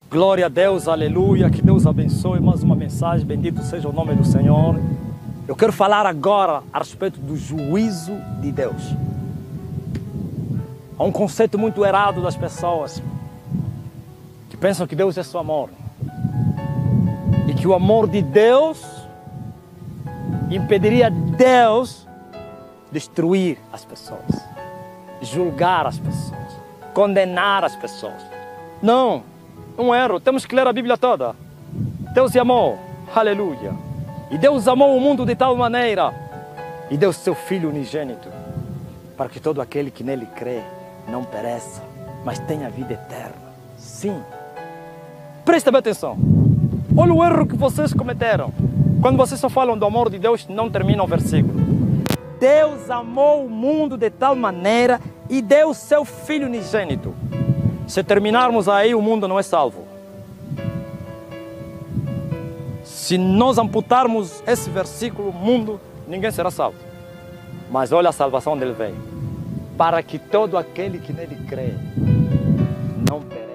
Glória a Deus, aleluia, que Deus abençoe. Mais uma mensagem, bendito seja o nome do Senhor. Eu quero falar agora a respeito do juízo de Deus. Há um conceito muito errado das pessoas que pensam que Deus é só amor. E que o amor de Deus impediria Deus destruir as pessoas, julgar as pessoas, condenar as pessoas. Não, um erro. Temos que ler a Bíblia toda. Deus amou, aleluia. E Deus amou o mundo de tal maneira e deu seu Filho unigênito para que todo aquele que nele crê não pereça, mas tenha vida eterna. Sim. Presta bem atenção. Olha o erro que vocês cometeram. Quando vocês só falam do amor de Deus, não termina o versículo. Deus amou o mundo de tal maneira e deu seu Filho unigênito. Se terminarmos aí, o mundo não é salvo. Se nós amputarmos esse versículo, o mundo, ninguém será salvo. Mas olha a salvação dele veio. Para que todo aquele que nele crê não pereça,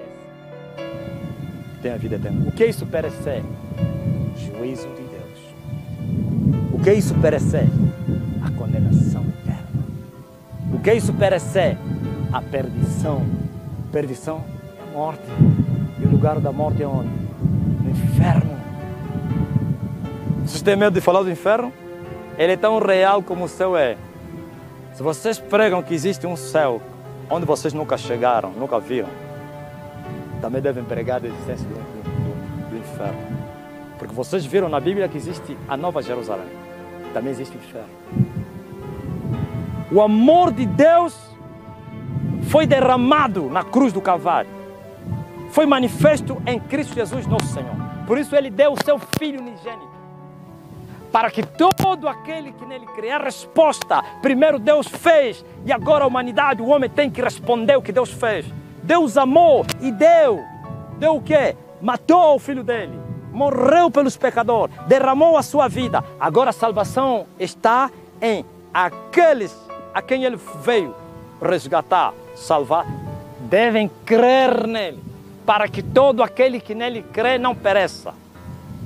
tenha vida eterna. O que é isso perecer? Juízo de Deus. O que é isso perecer? A condenação eterna. O que é isso perecer? A perdição. Perdição é morte. E o lugar da morte é onde? No inferno. Vocês têm medo de falar do inferno? Ele é tão real como o céu é. Se vocês pregam que existe um céu onde vocês nunca chegaram, nunca viram, também devem pregar a existência do inferno. Porque vocês viram na Bíblia que existe a Nova Jerusalém. Também existe o inferno. O amor de Deus foi derramado na cruz do Calvário. Foi manifesto em Cristo Jesus, nosso Senhor. Por isso Ele deu o seu Filho unigênito. Para que todo aquele que nele crê, a resposta, primeiro Deus fez, e agora a humanidade, o homem tem que responder o que Deus fez. Deus amou e deu. Deu o quê? Matou o Filho dele. Morreu pelos pecadores. Derramou a sua vida. Agora a salvação está em aqueles a quem Ele veio resgatar, salvar. Devem crer nele. Para que todo aquele que nele crê não pereça.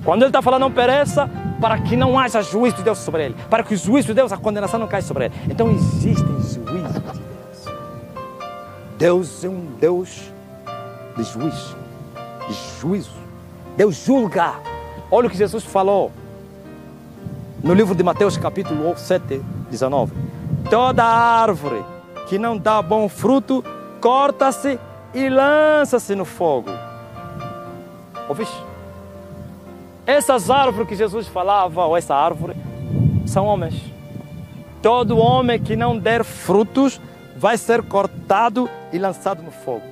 Quando Ele está falando não pereça, para que não haja juízo de Deus sobre ele. Para que o juízo de Deus, a condenação não caia sobre ele. Então existem juízos de Deus. Deus é um Deus de juízo. De juízo. Deus julga. Olha o que Jesus falou no livro de Mateus capítulo 7, 19. Toda árvore que não dá bom fruto, corta-se e lança-se no fogo. Ouviste? Essas árvores que Jesus falava, ou essa árvore, são homens. Todo homem que não der frutos vai ser cortado e lançado no fogo.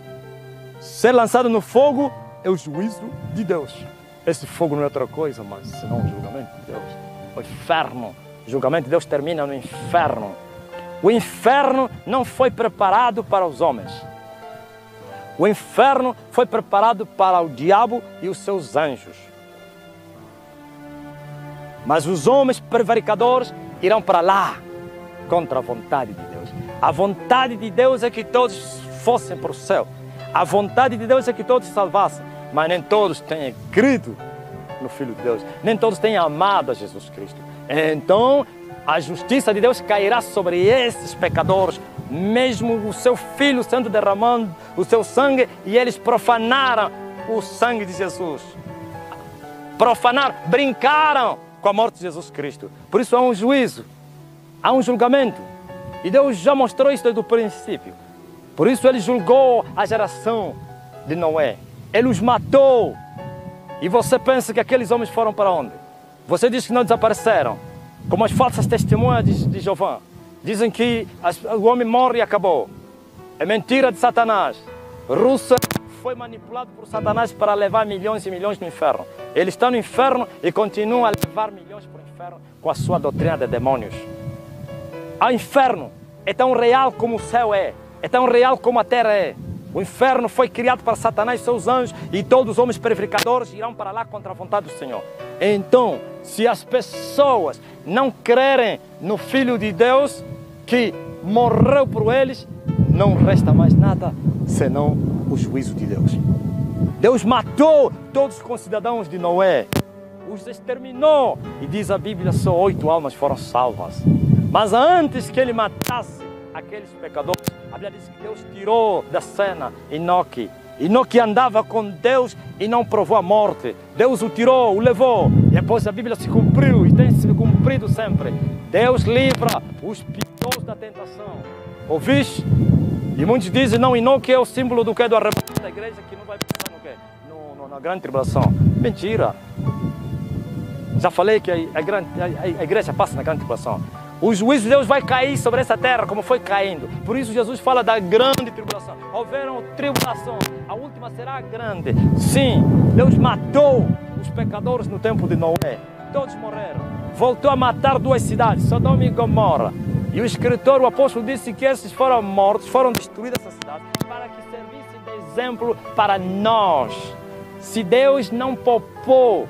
Ser lançado no fogo é o juízo de Deus. Esse fogo não é outra coisa, mas senão o julgamento de Deus. O inferno. O julgamento de Deus termina no inferno. O inferno não foi preparado para os homens. O inferno foi preparado para o diabo e os seus anjos. Mas os homens prevaricadores irão para lá, contra a vontade de Deus. A vontade de Deus é que todos fossem para o céu. A vontade de Deus é que todos se salvassem. Mas nem todos têm crido no Filho de Deus. Nem todos têm amado a Jesus Cristo. Então, a justiça de Deus cairá sobre esses pecadores, mesmo o seu Filho sendo derramando o seu sangue, e eles profanaram o sangue de Jesus. Profanaram, brincaram com a morte de Jesus Cristo. Por isso há um juízo, há um julgamento. E Deus já mostrou isso desde o princípio. Por isso Ele julgou a geração de Noé. Ele os matou. E você pensa que aqueles homens foram para onde? Você diz que não desapareceram. Como as falsas testemunhas de Jeová. Dizem que o homem morre e acabou. É mentira de Satanás. Rússia foi manipulado por Satanás para levar milhões e milhões no inferno. Ele está no inferno e continua a levar milhões para o inferno com a sua doutrina de demônios. O inferno é tão real como o céu é tão real como a terra é. O inferno foi criado para Satanás e seus anjos, e todos os homens prevaricadores irão para lá contra a vontade do Senhor. Então, se as pessoas não crerem no Filho de Deus que morreu por eles, não resta mais nada senão o juízo de Deus. Deus matou todos os concidadãos de Noé, os exterminou, e diz a Bíblia, só 8 almas foram salvas. Mas antes que ele matasse aqueles pecadores, a Bíblia diz que Deus tirou da cena Enoque. Enoque andava com Deus e não provou a morte. Deus o tirou, o levou. E depois a Bíblia se cumpriu e tem se cumprido sempre. Deus livra os piedosos da tentação. Ouviste? E muitos dizem, não, Enoque é o símbolo do que? Do arrebatamento da igreja, que não vai passar no quê? Na grande tribulação. Mentira. Já falei que a igreja passa na grande tribulação. O juízo de Deus vai cair sobre essa terra, como foi caindo. Por isso Jesus fala da grande tribulação. Houveram tribulação, a última será grande. Sim, Deus matou os pecadores no tempo de Noé. Todos morreram. Voltou a matar 2 cidades, Sodoma e Gomorra. E o escritor, o apóstolo, disse que esses foram mortos, foram destruídas essas cidades, para que servissem de exemplo para nós. Se Deus não poupou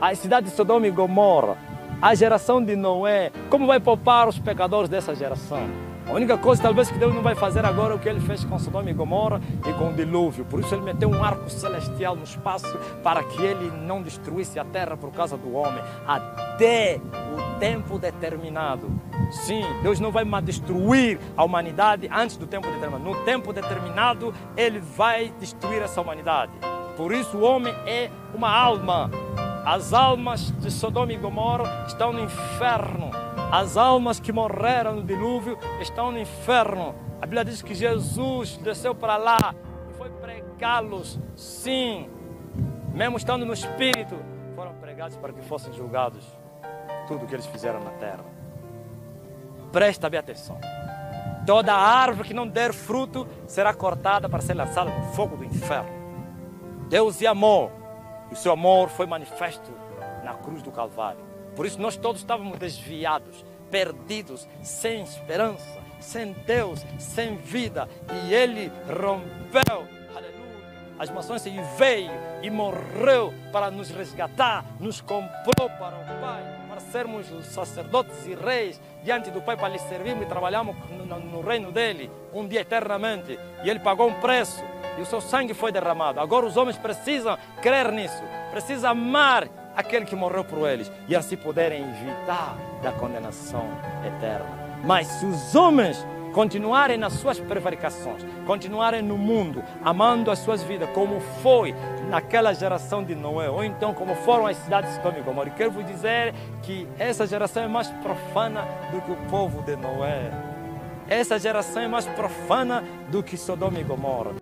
a cidade de Sodoma e Gomorra, a geração de Noé, como vai poupar os pecadores dessa geração? A única coisa talvez que Deus não vai fazer agora é o que ele fez com Sodoma e Gomorra e com o dilúvio. Por isso ele meteu um arco celestial no espaço para que ele não destruísse a terra por causa do homem até o tempo determinado. Sim, Deus não vai destruir a humanidade antes do tempo determinado. No tempo determinado ele vai destruir essa humanidade. Por isso o homem é uma alma. As almas de Sodoma e Gomorra estão no inferno. As almas que morreram no dilúvio estão no inferno. A Bíblia diz que Jesus desceu para lá e foi pregá-los. Sim, mesmo estando no Espírito, foram pregados para que fossem julgados tudo o que eles fizeram na terra. Presta bem atenção. Toda árvore que não der fruto será cortada para ser lançada no fogo do inferno. Deus é amor. E o seu amor foi manifesto na cruz do Calvário. Por isso nós todos estávamos desviados, perdidos, sem esperança, sem Deus, sem vida. E Ele rompeu, aleluia, as maçãs e veio e morreu para nos resgatar, nos comprou para o Pai, para sermos sacerdotes e reis diante do Pai, para lhe servirmos e trabalharmos no reino dEle, um dia eternamente. E Ele pagou um preço. E o seu sangue foi derramado. Agora os homens precisam crer nisso. Precisam amar aquele que morreu por eles. E assim poderem evitar da condenação eterna. Mas se os homens continuarem nas suas prevaricações, continuarem no mundo, amando as suas vidas, como foi naquela geração de Noé, ou então como foram as cidades de Sodoma e Gomorra, e quero vos dizer que essa geração é mais profana do que o povo de Noé. Essa geração é mais profana do que Sodoma e Gomorra.